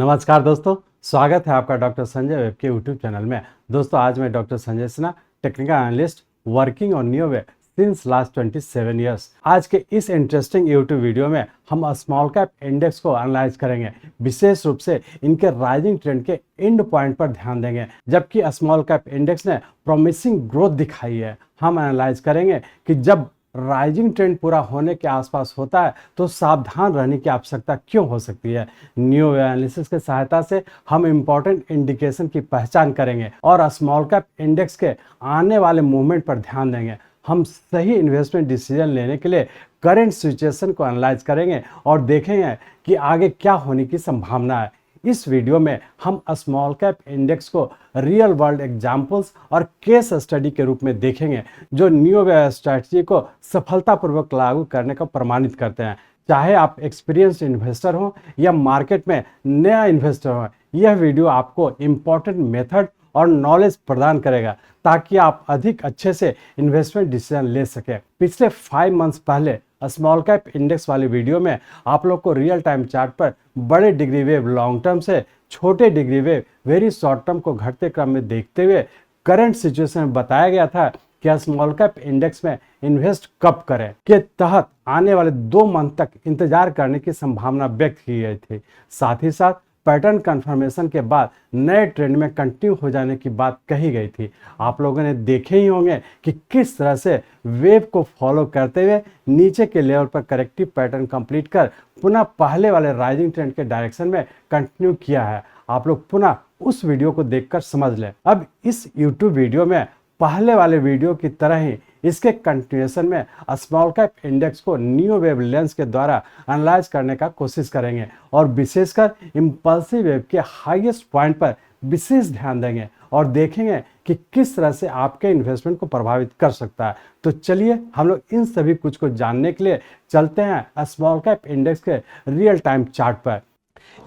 नमस्कार दोस्तों, स्वागत है आपका डॉक्टर संजय वेब के यूट्यूब चैनल में। दोस्तों आज मैं doctor Sanjay Sinha, technical analyst working on neo way since last 27 years. आज के इस इंटरेस्टिंग यूट्यूब वीडियो में हम स्मॉल कैप इंडेक्स को एनालाइज करेंगे, विशेष रूप से इनके राइजिंग ट्रेंड के एंड पॉइंट पर ध्यान देंगे। जबकि स्मॉल कैप इंडेक्स ने प्रॉमिसिंग ग्रोथ दिखाई है, हम एनालाइज करेंगे कि जब राइजिंग ट्रेंड पूरा होने के आसपास होता है तो सावधान रहने की आवश्यकता क्यों हो सकती है। न्यू एनालिसिस की सहायता से हम इंपॉर्टेंट इंडिकेशन की पहचान करेंगे और स्मॉल कैप इंडेक्स के आने वाले मूवमेंट पर ध्यान देंगे। हम सही इन्वेस्टमेंट डिसीजन लेने के लिए करंट सिचुएशन को एनालाइज करेंगे और देखेंगे कि आगे क्या होने की संभावना है। इस वीडियो में हम स्मॉल कैप इंडेक्स को रियल वर्ल्ड एग्जाम्पल्स और केस स्टडी के रूप में देखेंगे, जो न्यू वे स्ट्रैटेजी को सफलतापूर्वक लागू करने का प्रमाणित करते हैं। चाहे आप एक्सपीरियंस्ड इन्वेस्टर हो या मार्केट में नया इन्वेस्टर हो, यह वीडियो आपको इम्पोर्टेंट मेथड और नॉलेज प्रदान करेगा ताकि आप अधिक अच्छे से इन्वेस्टमेंट डिसीजन ले सके। पिछले 5 मंथ्स पहले स्मॉल कैप इंडेक्स वाली वीडियो में आप लोग को रियल टाइम चार्ट पर बड़े डिग्री वेव लॉन्ग टर्म से छोटे degree wave very short term को घटते क्रम में देखते हुए करंट सिचुएशन में बताया गया था कि स्मॉल कैप इंडेक्स में इन्वेस्ट कब करें के तहत आने वाले 2 मंथ तक इंतजार करने की संभावना व्यक्त की गई थी। साथ ही साथ पैटर्न कंफर्मेशन के बाद नए ट्रेंड में कंटिन्यू हो जाने की बात कही गई थी। आप लोगों ने देखे ही होंगे कि किस तरह से वेव को फॉलो करते हुए नीचे के लेवल पर करेक्टिव पैटर्न कंप्लीट कर पुनः पहले वाले राइजिंग ट्रेंड के डायरेक्शन में कंटिन्यू किया है। आप लोग पुनः उस वीडियो को देखकर समझ लें। अब इस यूट्यूब वीडियो में पहले वाले वीडियो की तरह ही इसके कंटिन्यूएशन में स्मॉल कैप इंडेक्स को न्यू वेव लेंस के द्वारा एनालाइज करने का कोशिश करेंगे और विशेषकर इंपल्सिव वेव के हाईएस्ट पॉइंट पर विशेष ध्यान देंगे और देखेंगे कि किस तरह से आपके इन्वेस्टमेंट को प्रभावित कर सकता है। तो चलिए हम लोग इन सभी कुछ को जानने के लिए चलते हैं स्मॉल कैप इंडेक्स के रियल टाइम चार्ट पर।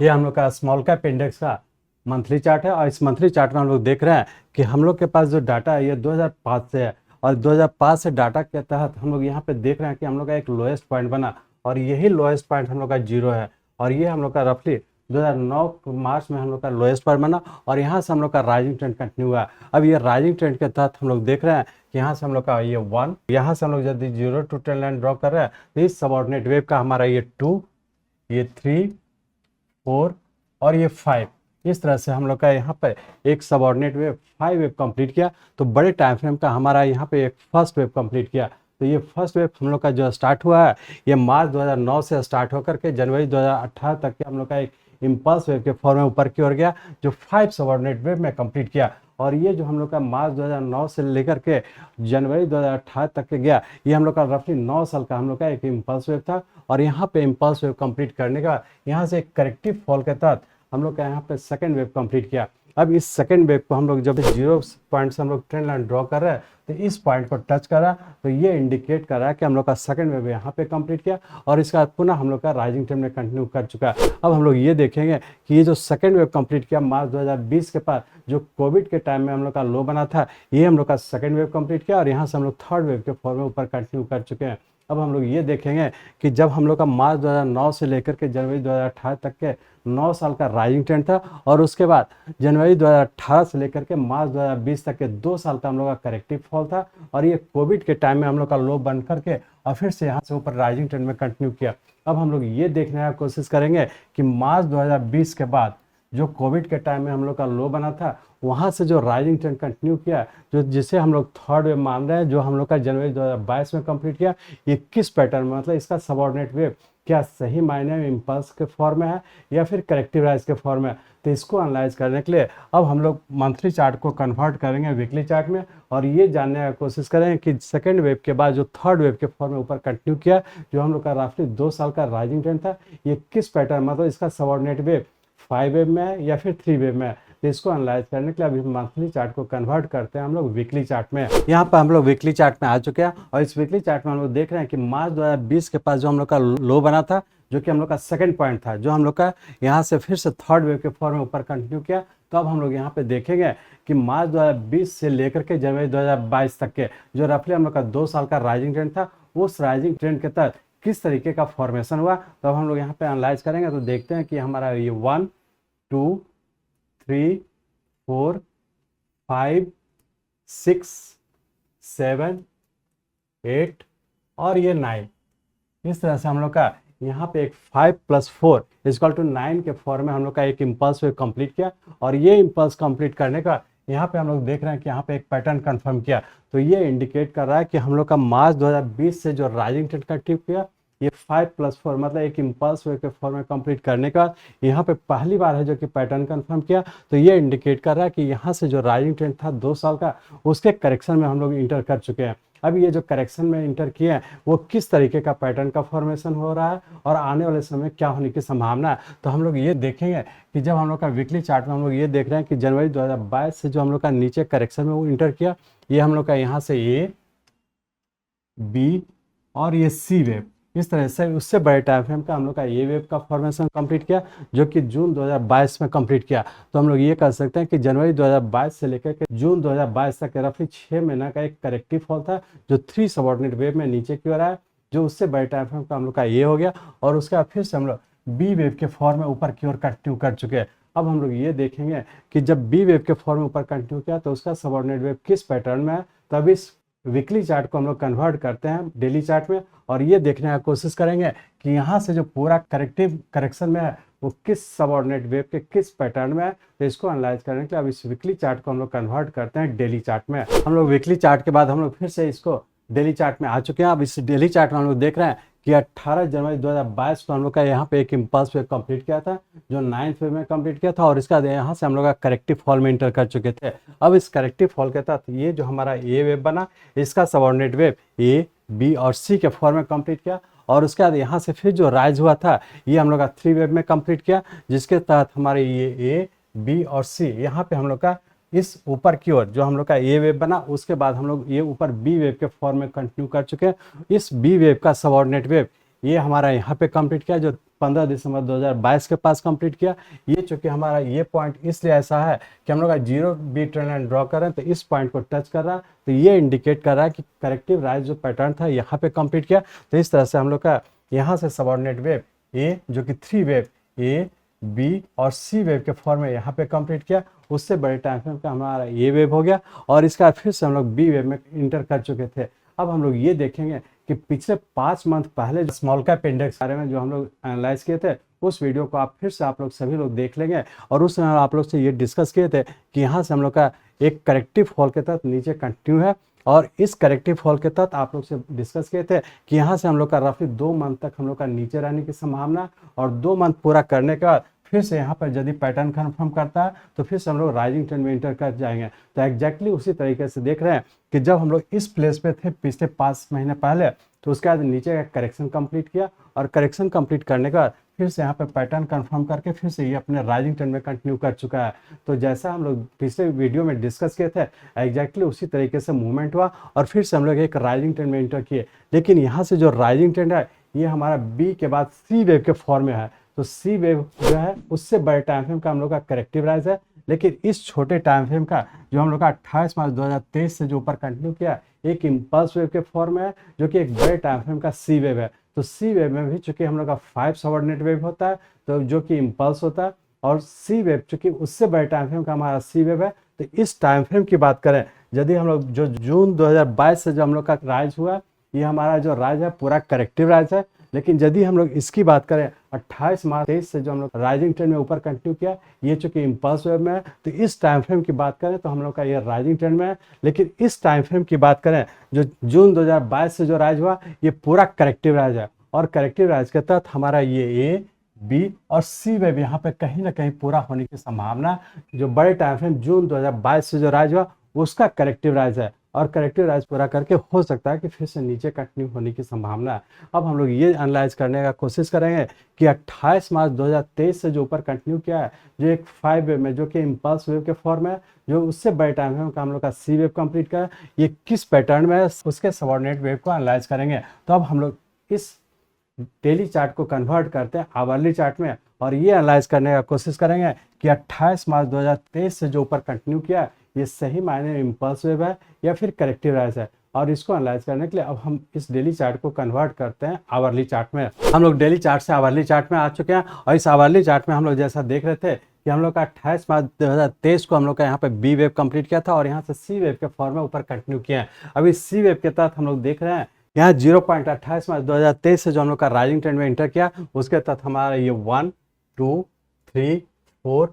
यह हम लोग का स्मॉल कैप इंडेक्स का मंथली चार्ट है और इस मंथली चार्ट में हम लोग देख रहे हैं कि हम लोग के पास जो डाटा है ये 2005 से है और 2005 से डाटा के तहत हम लोग यहाँ पे देख रहे हैं कि हम लोग का एक लोएस्ट पॉइंट बना और यही लोएस्ट पॉइंट हम लोग का 0 है और ये हम लोग का रफली 2009 मार्च में हम लोग का लोएस्ट पॉइंट बना और यहाँ से हम लोग का राइजिंग ट्रेंड कंटिन्यू हुआ। अब ये राइजिंग ट्रेंड के तहत हम लोग देख रहे हैं कि यहाँ से हम लोग का ये 1, यहाँ से हम लोग यदि 0 to ट्रेंड लाइन ड्रॉ कर रहे हैं तो इस सबऑर्डिनेट वेव का हमारा ये 2, ये 3, 4 और ये 5, इस तरह से हम लोग का यहाँ पे एक सबऑर्डिनेट वेव 5 वेव कंप्लीट किया। तो बड़े टाइम फ्रेम का हमारा यहाँ पे एक फर्स्ट वेव कंप्लीट किया। तो ये फर्स्ट वेव हम लोग का जो स्टार्ट हुआ है ये मार्च 2009 से स्टार्ट होकर के जनवरी 2018 तक के हम लोग का एक इम्पल्स वेव के फॉर्म में ऊपर की ओर गया, जो 5 सबऑर्डिनेट वेव में कंप्लीट किया। और ये जो हम लोग का मार्च 2009 से लेकर के जनवरी 2018 तक के गया, ये हम लोग का रफली 9 साल का हम लोग का एक इम्पल्स वेव था। और यहाँ पे इम्पल्स वेव कंप्लीट करने के बाद यहाँ से एक करेक्टिव फॉल के तहत हम लोग का यहाँ पे सेकंड वेव कंप्लीट किया। अब इस सेकंड वेव को हम लोग जब 0 पॉइंट से हम लोग ट्रेंड लाइन ड्रॉ कर रहे हैं तो इस पॉइंट को टच कर रहा है, तो ये इंडिकेट कर रहा है कि हम लोग का सेकंड वेव यहाँ पे कंप्लीट किया और इसके बाद पुनः हम लोग का राइजिंग ट्रेंड में कंटिन्यू कर चुका है। अब हम लोग ये देखेंगे कि ये जो सेकंड वेव कंप्लीट किया मार्च 2020 के बाद, जो कोविड के टाइम में हम लोग का लो बना था, ये हम लोग का सेकंड वेव कंप्लीट किया और यहाँ से हम लोग थर्ड वेव के फॉर्म में ऊपर कंटिन्यू कर चुके हैं। अब हम लोग ये देखेंगे कि जब हम लोग का मार्च 2009 से लेकर के जनवरी 2018 तक के 9 साल का राइजिंग ट्रेंड था और उसके बाद जनवरी 2018 से लेकर के मार्च 2020 तक के 2 साल का हम लोग का करेक्टिव फॉल था और ये कोविड के टाइम में हम लोग का लो बन करके और फिर से यहाँ से ऊपर राइजिंग ट्रेंड में कंटिन्यू किया। अब हम लोग ये देखने की कोशिश करेंगे कि मार्च 2020 के बाद जो कोविड के टाइम में हम लोग का लो बना था, वहाँ से जो राइजिंग ट्रेंड कंटिन्यू किया, जो जिसे हम लोग थर्ड वेव मान रहे हैं, जो हम लोग का जनवरी 2022 में कंप्लीट किया, ये किस पैटर्न में, मतलब इसका सबऑर्डिनेट वेव क्या सही मायने में इम्पल्स के फॉर्म में है या फिर करेक्टिव राइज के फॉर्म में। तो इसको एनालाइज करने के लिए अब हम लोग मंथली चार्ट को कन्वर्ट करेंगे वीकली चार्ट में और ये जानने की कोशिश करेंगे कि सेकेंड वेव के बाद जो थर्ड वेव के फॉर्म में ऊपर कंटिन्यू किया, जो हम लोग का रफली 2 साल का राइजिंग ट्रेंड था, ये किस पैटर्न, मतलब इसका सबऑर्डिनेट वेव 5 वेव में है या फिर 3 वेव में है। तो इसको एनालाइज करने के लिए अभी मंथली चार्ट को कन्वर्ट करते हैं हम लोग वीकली चार्ट में। यहाँ पर हम लोग वीकली चार्ट में आ चुके हैं और इस वीकली चार्ट में हम लोग देख रहे हैं कि मार्च 2020 के पास जो हम लोग का लो बना था, जो कि हम लोग का सेकंड पॉइंट था, जो हम लोग का यहाँ से फिर से थर्ड वेव के फॉर्म में ऊपर कंटिन्यू किया। तो अब हम लोग यहाँ पे देखेंगे कि मार्च 2020 से लेकर के जनवरी 2022 तक के जो रफली हम लोग का 2 साल का राइजिंग ट्रेंड था, उस राइजिंग ट्रेंड के तहत किस तरीके का फॉर्मेशन हुआ। तो अब हम लोग यहाँ पे एनालाइज करेंगे तो देखते हैं कि हमारा ये 1, 2, 3, 4, 5, 6, 7, 8 और ये 9। इस तरह से हम लोग का यहाँ पे एक 5 + 4 = 9 के फॉर्म में हम लोग का एक इम्पल्स वेव कंप्लीट किया। और ये इम्पल्स कंप्लीट करने का यहाँ पे हम लोग देख रहे हैं कि यहाँ पे एक पैटर्न कंफर्म किया। तो ये इंडिकेट कर रहा है कि हम लोग का मार्च 2020 से जो राइजिंग ट्रेंड कंटिन्यू किया, ये 5 + 4 मतलब एक इम्पल्स वेव के फॉर्म में कंप्लीट करने का यहाँ पे पहली बार है जो कि पैटर्न कंफर्म किया। तो ये इंडिकेट कर रहा है कि यहाँ से जो राइजिंग ट्रेंड था 2 साल का, उसके करेक्शन में हम लोग इंटर कर चुके हैं। अब ये जो करेक्शन में इंटर किए हैं वो किस तरीके का पैटर्न का फॉर्मेशन हो रहा है और आने वाले समय क्या होने की संभावना है, तो हम लोग ये देखेंगे कि जब हम लोग का वीकली चार्ट में हम लोग ये देख रहे हैं कि जनवरी 2022 से जो हम लोग का नीचे करेक्शन में वो इंटर किया, ये हम लोग का यहाँ से ए, बी और ये सी वेव, इस तरह से उससे बड़े टाइम फ्रेम का हम लोग का ये वेव का फॉर्मेशन कंप्लीट किया जो कि जून 2022 में कंप्लीट किया। तो हम लोग ये कह सकते हैं कि जनवरी 2022 से लेकर के जून 2022 तक रफली 6 महीना का एक करेक्टिव फॉल था जो 3 सबऑर्डिनेट वेव में नीचे की ओर आया, जो उससे बड़े टाइम फ्रेम का हम लोग का ये हो गया। और उसके बाद फिर से हम लोग बी वेव के फॉर्म में ऊपर की ओर कंटिन्यू कर चुके हैं। अब हम लोग ये देखेंगे कि जब बी वेव के फॉर्म में ऊपर कंटिन्यू किया तो उसका सबऑर्डिनेट वेव किस पैटर्न में है। तब इस वीकली चार्ट को हम लोग कन्वर्ट करते हैं डेली चार्ट में और ये देखने की कोशिश करेंगे कि यहाँ से जो पूरा करेक्शन में है वो किस सबऑर्डिनेट वेव के किस पैटर्न में है। तो इसको एनालाइज करने के लिए अब इस वीकली चार्ट को हम लोग कन्वर्ट करते हैं डेली चार्ट में। हम लोग वीकली चार्ट के बाद हम लोग फिर से इसको डेली चार्ट में आ चुके हैं। अब इस डेली चार्ट में हम लोग देख रहे हैं कि 18 जनवरी 2022 को हम लोग का यहाँ पे एक इम्पल्स वेव कंप्लीट किया था जो 9th वेव में कंप्लीट किया था और इसका यहाँ से हम लोग का करेक्टिव फॉल में इंटर कर चुके थे। अब इस करेक्टिव फॉल के तहत ये जो हमारा ए वेव बना, इसका सबऑर्डिनेट वेव ए, बी और सी के फॉर्म में कंप्लीट किया और उसके बाद यहाँ से फिर जो राइज हुआ था ये हम लोग का 3 वेव में कंप्लीट किया, जिसके तहत हमारे ये ए, बी और सी यहाँ पे हम लोग का इस ऊपर की ओर जो हम लोग का ए वेव बना, उसके बाद हम लोग ये ऊपर बी वेव के फॉर्म में कंटिन्यू कर चुके हैं। इस बी वेव का सबऑर्डिनेट वेव ये हमारा यहाँ पे कंप्लीट किया जो 15 दिसंबर 2022 के पास कंप्लीट किया। ये चूंकि हमारा ये पॉइंट इसलिए ऐसा है कि हम लोग का 0 बी ट्रेंड लाइन ड्रॉ कर रहे हैं तो इस पॉइंट को टच कर रहा है, तो ये इंडिकेट कर रहा है कि करेक्टिव राइज जो पैटर्न था यहाँ पे कंप्लीट किया। तो इस तरह से हम लोग का यहाँ से सबऑर्डिनेट वेव ए जो कि 3 वेव ए, बी और सी वेव के फॉर्म में यहाँ पे कंप्लीट किया, उससे बड़े टाइम फ्रेम का हमारा ये वेव हो गया और इसका फिर से हम लोग बी वेव में इंटर कर चुके थे। अब हम लोग ये देखेंगे कि पिछले 5 मंथ पहले स्मॉल कैप इंडेक्स बारे में जो हम लोग एनालाइज किए थे, उस वीडियो को आप फिर से आप लोग सभी लोग देख लेंगे और उस समय आप लोग से ये डिस्कस किए थे कि यहाँ से हम लोग का एक करेक्टिव फॉल के तहत नीचे कंटिन्यू है और इस करेक्टिव फॉल के तहत आप लोग से डिस्कस किए थे कि यहाँ से हम लोग का रफली 2 मंथ तक हम लोग का नीचे रहने की संभावना और 2 मंथ पूरा करने के बाद फिर से यहाँ पर यदि पैटर्न कन्फर्म करता है तो फिर से हम लोग राइजिंग ट्रेंड में इंटर कर जाएंगे। तो एग्जैक्टली उसी तरीके से देख रहे हैं कि जब हम लोग इस प्लेस पे थे पिछले 5 महीने पहले, तो उसके बाद नीचे का करेक्शन कंप्लीट किया और करेक्शन कंप्लीट करने के बाद फिर से यहाँ पे पैटर्न कंफर्म करके फिर से ये अपने राइजिंग ट्रेंड में कंटिन्यू कर चुका है। तो जैसा हम लोग पिछले वीडियो में डिस्कस किए थे एग्जैक्टली उसी तरीके से मूवमेंट हुआ और फिर से हम लोग एक राइजिंग ट्रेंड में इंटर किए। लेकिन यहाँ से जो राइजिंग ट्रेंड है ये हमारा बी के बाद सी वेव के फॉर्म में है, तो सी वेव जो है उससे बड़े टाइम फ्रेम का हम लोग का करेक्टिव राइज है। लेकिन इस छोटे टाइम फ्रेम का जो हम लोग का 28 मार्च 2023 से जो ऊपर कंटिन्यू किया एक इम्पल्स वेव के फॉर्म में है जो कि एक बड़े टाइम फ्रेम का सी वेव है। तो सी वेव में भी चूंकि हम लोग का 5 सबऑर्डिनेट वेव होता है तो जो कि इम्पल्स होता है और सी वेव चूंकि उससे बड़े टाइम फ्रेम का हमारा सी वेव है। तो इस टाइम फ्रेम की बात करें, यदि हम लोग जो जून 2022 से जो हम लोग का राइज हुआ, ये हमारा जो राइज है पूरा करेक्टिव राइज है। लेकिन यदि हम लोग इसकी बात करें 28 मार्च 23 से जो हम लोग राइजिंग ट्रेंड में ऊपर कंटिन्यू किया, ये चूंकि इम्पल्स वेव में है तो इस टाइम फ्रेम की बात करें तो हम लोग का ये राइजिंग ट्रेंड में है। लेकिन इस टाइम फ्रेम की बात करें जो जून 2022 से जो राइज हुआ ये पूरा करेक्टिव राइज है और करेक्टिव राइज के तहत हमारा ये ए, बी और सी वेव यहाँ पे कहीं ना कहीं पूरा होने की संभावना, जो बड़े टाइम फ्रेम जून 2022 से जो राइज हुआ उसका करेक्टिव राइज है और करेक्टिव राइज पूरा करके हो सकता है कि फिर से नीचे कंटिन्यू होने की संभावना है। अब हम लोग ये एनालाइज करने का कोशिश करेंगे कि 28 मार्च 2023 से जो ऊपर कंटिन्यू किया है जो एक 5 वेव में जो कि इम्पल्स वेव के फॉर्म है, जो उससे बड़े टाइम फ्रेम का हम लोग का सी वेव कंप्लीट किया है, ये किस पैटर्न में है उसके सबऑर्डिनेट वेव को एनालाइज करेंगे। तो अब हम लोग इस डेली चार्ट को कन्वर्ट करते हैं आवरली चार्ट में और ये एनालाइज करने का कोशिश करेंगे कि 28 मार्च 2023 से जो ऊपर कंटिन्यू किया ये सही मायने में इम्पल्स वेव है या फिर करेक्टिव राइज है। और इसको एनालाइज करने के लिए अब हम इस डेली चार्ट को कन्वर्ट करते हैं आवरली चार्ट में। हम लोग डेली चार्ट से आवरली चार्ट में आ चुके हैं और इस आवरली चार्ट में हम लोग जैसा देख रहे थे कि हम लोग का 28 मार्च 2023 को हम लोग का यहाँ पे बी वेव कंप्लीट किया था और यहाँ से सी वेव के फॉर्म में ऊपर कंटिन्यू किया है। अभी सी वेव के तहत हम लोग देख रहे हैं यहाँ 0.28 मार्च 2023 से जो हम लोग का राइजिंग ट्रेंड में इंटर किया, उसके तहत हमारा ये 1 2 3 4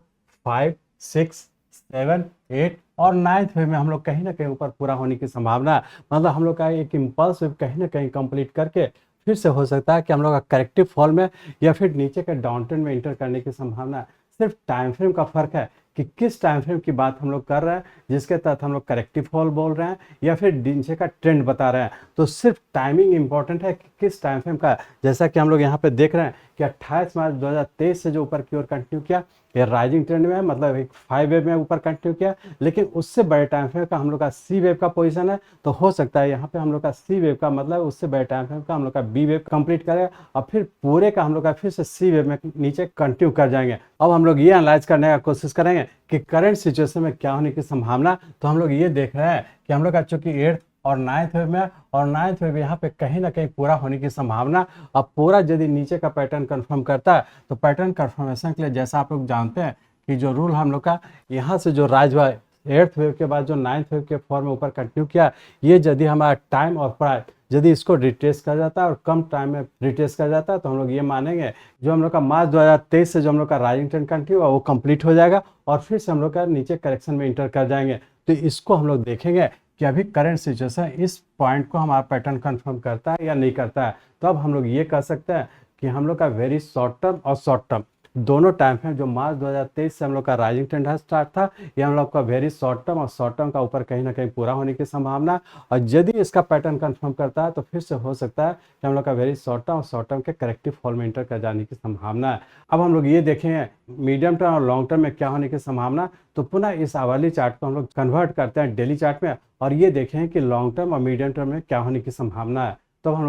5 6 7 8 और 9th वेव में हम लोग कहीं ना कहीं ऊपर पूरा होने की संभावना है। मतलब हम लोग का एक इम्पल्स वेव कहीं ना कहीं कंप्लीट करके फिर से हो सकता है कि हम लोग का करेक्टिव फॉल में या फिर नीचे के डाउन ट्रेंड में इंटर करने की संभावना है। सिर्फ टाइम फ्रेम का फर्क है कि किस टाइम फ्रेम की बात हम लोग कर रहे हैं, जिसके तहत हम लोग करेक्टिव फॉल बोल रहे हैं या फिर नीचे का ट्रेंड बता रहे हैं। तो सिर्फ टाइमिंग इंपॉर्टेंट है कि किस टाइम फ्रेम का। जैसा कि हम लोग यहाँ पे देख रहे हैं कि 28 मार्च 2023 से जो ऊपर की ओर कंटिन्यू किया, ये राइजिंग ट्रेंड में है, मतलब एक 5 वेव में ऊपर कंटिन्यू किया, लेकिन उससे बड़े टाइम फ्रेम का हम लोग का सी वेव का पोजीशन है। तो हो सकता है यहाँ पे हम लोग का सी वेव का मतलब उससे बड़े टाइम फ्रेम का हम लोग का बी वेव कंप्लीट करेगा और फिर पूरे का हम लोग का फिर से सी वेव में नीचे कंटिन्यू कर जाएंगे। अब हम लोग ये एनालाइज करने का कोशिश करेंगे कि करंट सिचुएशन में क्या होने की संभावना। तो हम लोग ये देख रहे हैं कि हम लोग का चूंकि 8th और 9th वेव में और 9th वेव यहाँ पे कहीं ना कहीं पूरा होने की संभावना। अब पूरा यदि नीचे का पैटर्न कंफर्म करता है तो पैटर्न कंफर्मेशन के लिए जैसा आप लोग जानते हैं कि जो रूल हम लोग का यहाँ से जो राइज हुआ 8th वेव के बाद जो 9th वेव के फॉर्म में ऊपर कंटिन्यू किया, ये यदि हमारा टाइम और प्राइस यदि इसको रिट्रेस कर जाता है और कम टाइम में रिट्रेस कर जाता है तो हम लोग ये मानेंगे जो हम लोग का मार्च 2023 से जो हम लोग का राइजिंग ट्रेंड कंटिन्यू हुआ वो कंप्लीट हो जाएगा और फिर से हम लोग का नीचे करेक्शन में इंटर कर जाएंगे। तो इसको हम लोग देखेंगे कि अभी करंट सिचुएशन इस पॉइंट को हमारा पैटर्न कंफर्म करता है या नहीं करता है। तो अब हम लोग ये कह सकते हैं कि हम लोग का वेरी शॉर्ट टर्म और शॉर्ट टर्म दोनों टाइम है जो मार्च 2023 से हम लोग का राइजिंग ट्रेंड स्टार्ट था, ये हम लोग का वेरी शॉर्ट टर्म और शॉर्ट टर्म का ऊपर कहीं ना कहीं पूरा होने की संभावना। और यदि इसका पैटर्न कंफर्म करता है तो फिर से हो सकता है कि हम लोग का वेरी शॉर्ट टर्म और शॉर्ट टर्म के करेक्टिव फॉल में इंटर कर जाने की संभावना है। अब हम लोग ये देखेंगे मीडियम टर्म और लॉन्ग टर्म में क्या होने की संभावना। तो पुनः इस आवरली चार्ट को हम लोग कन्वर्ट करते हैं डेली चार्ट में और ये देखें कि लॉन्ग टर्म और मीडियम टर्म में क्या होने की संभावना है। तो हम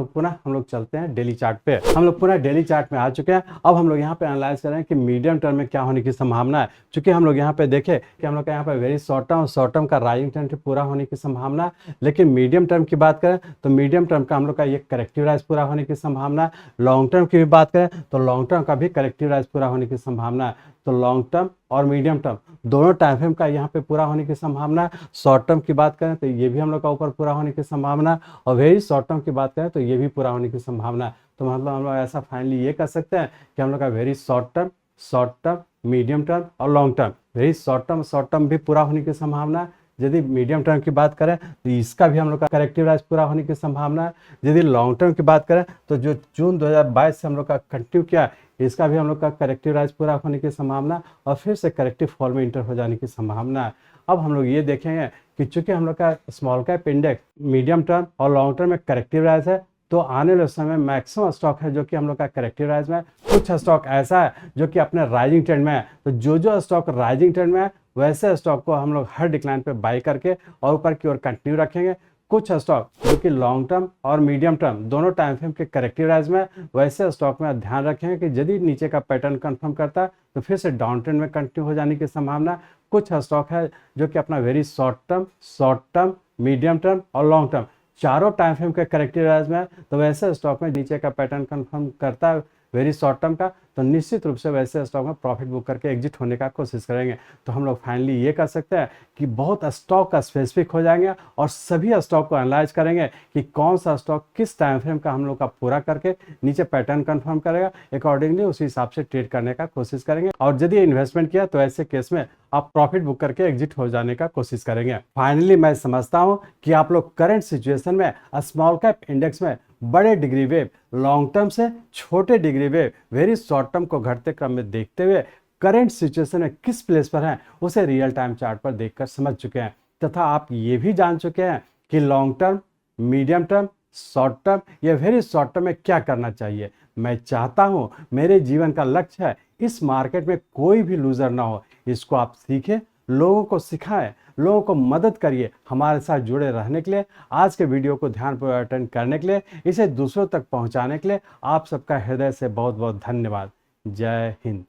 लोग चलते हैं डेली चार्ट पे। हम लोग पूरा डेली चार्ट में आ चुके हैं। अब हम लोग यहाँ पे एनालाइज करें कि मीडियम टर्म में क्या होने की संभावना है। चूंकि हम लोग यहाँ पे देखें कि हम लोग का यहाँ पे वेरी शॉर्ट टर्म का राइजिंग ट्रेंड पूरा होने की संभावना है, लेकिन मीडियम टर्म की बात करें तो मीडियम टर्म का हम लोग का ये करेक्टिव राइज पूरा होने की संभावना है। लॉन्ग टर्म की भी बात करें तो लॉन्ग टर्म का भी करेक्टिव राइज पूरा होने की संभावना है। तो लॉन्ग टर्म और मीडियम टर्म दोनों टाइम फ्रेम का यहाँ पे पूरा होने की संभावना है। शॉर्ट टर्म की बात करें तो ये भी हम लोग का ऊपर पूरा होने की संभावना है और वेरी शॉर्ट टर्म की बात करें तो ये भी पूरा होने की संभावना है। तो मतलब हम लोग ऐसा फाइनली ये कर सकते हैं कि हम लोग का very short term, medium term और long term, very short term भी पूरा होने की संभावना है। यदि मीडियम टर्म की बात करें तो इसका भी हम लोग का करेक्टिव राइज पूरा होने की संभावना है। यदि लॉन्ग टर्म की बात करें तो जो जून 2022 से हम लोग का कंटिन्यू किया, इसका भी हम लोग का करेक्टिव राइज पूरा होने की संभावना और फिर से करेक्टिव फॉल में इंटर हो जाने की संभावना है। अब हम लोग ये देखेंगे कि चूंकि हम लोग का small cap index medium term और लॉन्ग टर्म में करेक्टिव राइज है, तो आने वाले समय में मैक्सिमम स्टॉक है जो कि हम लोग का करेक्टिव राइज में है। कुछ स्टॉक ऐसा है जो कि अपने राइजिंग ट्रेंड में है। तो जो स्टॉक राइजिंग ट्रेंड में है वैसे स्टॉक को हम लोग हर डिक्लाइन पे बाई करके और ऊपर की ओर कंटिन्यू रखेंगे। कुछ स्टॉक जो कि लॉन्ग टर्म और मीडियम टर्म दोनों टाइम फ्रेम के करेक्टिव राइज में, वैसे स्टॉक में ध्यान रखेंगे कि यदि नीचे का पैटर्न कंफर्म करता है तो फिर से डाउन ट्रेंड में कंटिन्यू हो जाने की संभावना। कुछ स्टॉक है जो कि अपना very short term, medium term और लॉन्ग टर्म चारों टाइम फ्रेम के करेक्टिव राइज में, तो वैसे स्टॉक में नीचे का पैटर्न कंफर्म करता है वेरी शॉर्ट टर्म का, तो निश्चित रूप से वैसे स्टॉक में प्रॉफिट बुक करके एग्जिट होने का कोशिश करेंगे। तो हम लोग फाइनली ये कर सकते हैं कि बहुत स्टॉक का स्पेसिफिक हो जाएंगे और सभी स्टॉक को एनालाइज करेंगे कि कौन सा स्टॉक किस टाइम फ्रेम का हम लोग का पूरा करके नीचे पैटर्न कंफर्म करेगा, अकॉर्डिंगली उसी हिसाब से ट्रेड करने का कोशिश करेंगे। और यदि इन्वेस्टमेंट किया तो ऐसे केस में आप प्रॉफिट बुक करके एग्जिट हो जाने का कोशिश करेंगे। फाइनली मैं समझता हूं कि आप लोग करंट सिचुएशन में स्मॉल कैप इंडेक्स में बड़े डिग्री वेव, लॉन्ग टर्म से छोटे degree wave, very short term को घटते क्रम में देखते हुए करंट सिचुएशन में किस प्लेस पर हैं उसे रियल टाइम चार्ट पर देखकर समझ चुके हैं, तथा आप ये भी जान चुके हैं कि long term, medium term, short term या वेरी शॉर्ट टर्म में क्या करना चाहिए। मैं चाहता हूं मेरे जीवन का लक्ष्य है इस मार्केट में कोई भी लूजर ना हो। इसको आप सीखें, लोगों को सिखाएं, लोगों को मदद करिए। हमारे साथ जुड़े रहने के लिए, आज के वीडियो को ध्यानपूर्वक अटेंड करने के लिए, इसे दूसरों तक पहुंचाने के लिए आप सबका हृदय से बहुत बहुत धन्यवाद। जय हिंद।